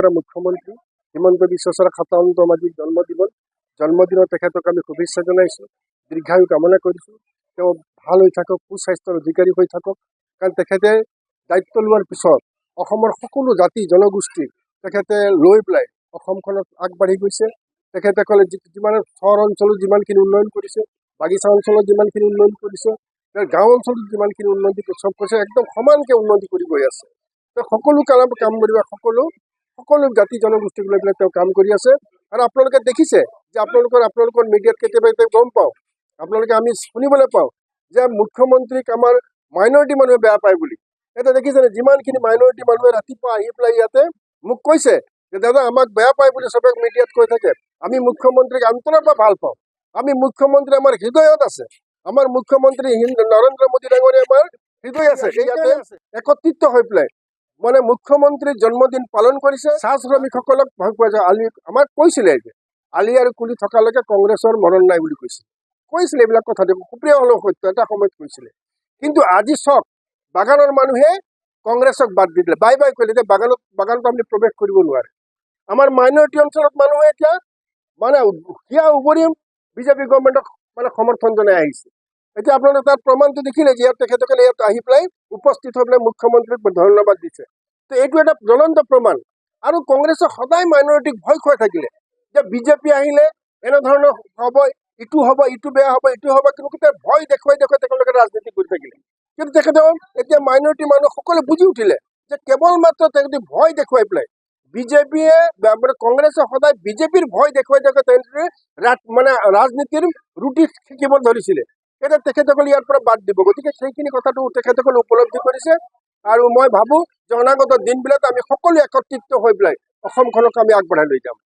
মুখ্যমন্ত্ৰী হিমন্ত বিশ্ব শৰ্মাৰ 57তম জন্মদিনৰ তেখেতক আমি শুভেচ্ছা জনাইছোঁ। দীৰ্ঘায়ু কামনা কৰিছোঁ। তেওঁ ভাল হৈ থাকক, সুস্বাস্থ্যৰ অধিকাৰী হৈ থাকক। কাৰণ তেখেতে দায়িত্ব লোৱাৰ পিছত অসমৰ সকলো জাতি জনগোষ্ঠী তেখেতে লৈ পেলাই অসমখনত আগবাঢ়ি গৈছে। তেখেতে ক'লে যিমান চহৰ অঞ্চলত যিমানখিনি উন্নয়ন কৰিছে, বাগিচা অঞ্চলত যিমানখিনি উন্নয়ন কৰিছে, গাঁও অঞ্চলত যিমানখিনি উন্নতি চব কৰিছে, একদম সমানকৈ উন্নতি কৰি গৈ আছে। তেওঁ সকলো কাম কৰিব, সকলো জাতি জনগোষ্ঠীক লৈ পেলাই তেওঁ কাম কৰি আছে। আৰু আপোনালোকে দেখিছে যে আপোনালোকৰ মিডিয়াত কেতিয়াবা গম পাওঁ, আপোনালোকে আমি শুনিবলৈ পাওঁ যে মুখ্যমন্ত্ৰীক আমাৰ মাইনৰিটি মানুহে বেয়া পায় বুলি। এতিয়া দেখিছেনে, যিমানখিনি মাইনৰিটি মানুহে ৰাতিপুৱা আহি পেলাই ইয়াতে মোক কৈছে যে দাদা আমাক বেয়া পায় বুলি চবে মিডিয়াত কৈ থাকে। আমি মুখ্যমন্ত্ৰীক অন্তৰৰ পৰা ভাল পাওঁ। আমি মুখ্যমন্ত্ৰী আমাৰ হৃদয়ত আছে। আমাৰ মুখ্যমন্ত্ৰী নৰেন্দ্ৰ মোদী ডাঙৰীয়া আমাৰ হৃদয় আছে। ইয়াতে একত্ৰিত হৈ পেলাই মানে মুখ্যমন্ত্ৰীৰ জন্মদিন পালন কৰিছে। চাহ শ্ৰমিকসকলক ভাল পোৱা যায়। আমাক কৈছিলে যে আলি আৰু কুলি থকালৈকে কংগ্ৰেছৰ মৰণ নাই বুলি কৈছিলে এইবিলাক কথা সুপ্ৰিয় হলেও সত্য এটা সময়ত কৈছিলে। কিন্তু আজি চক বাগানৰ মানুহে কংগ্ৰেছক বাদ দি দিলে, বাই কৰিলে যে বাগানটো আপুনি প্ৰৱেশ কৰিব নোৱাৰে। আমাৰ মাইনৰিটি অঞ্চলত মানুহে এতিয়া মানে হিয়া উবৰি বিজেপি গভৰ্ণমেণ্টক মানে সমৰ্থন জনাই আহিছে। এতিয়া আপোনালোকে তাৰ প্ৰমাণটো দেখিলে যে তেখেতসকলে ইয়াত আহি পেলাই উপস্থিত হৈ পেলাই মুখ্যমন্ত্ৰীক ধন্যবাদ দিছে। তো এইটো এটা জ্বলন্ত প্ৰমাণ। আৰু কংগ্ৰেছে সদায় মাইনৰিটিক ভয় খুৱাই থাকিলে যে বিজেপি আহিলে এনেধৰণৰ হ'ব, ইটো হ'ব, ইটো বেয়া হ'ব, ইটো হ'ব, কিন্তু ভয় দেখুৱাই তেওঁলোকে ৰাজনীতি কৰি থাকিলে। কিন্তু তেখেতৰ এতিয়া মাইনৰিটি মানুহ সকলোৱে বুজি উঠিলে যে কেৱল মাত্ৰ তেখেতে ভয় দেখুৱাই পেলাই বিজেপিয়ে মানে কংগ্ৰেছে সদায় বিজেপিৰ ভয় দেখুৱাই তেওঁলোকে মানে ৰাজনীতিৰ ৰুটি শিকিব ধৰিছিলে। এতিয়া তেখেতসকলে ইয়াৰ পৰা বাদ দিব। গতিকে সেইখিনি কথাটো তেখেতসকলে উপলব্ধি কৰিছে। আৰু মই ভাবোঁ যে অনাগত দিনবিলাক আমি সকলো একত্ৰিত হৈ পেলাই অসমখনক আমি আগবঢ়াই লৈ যাম।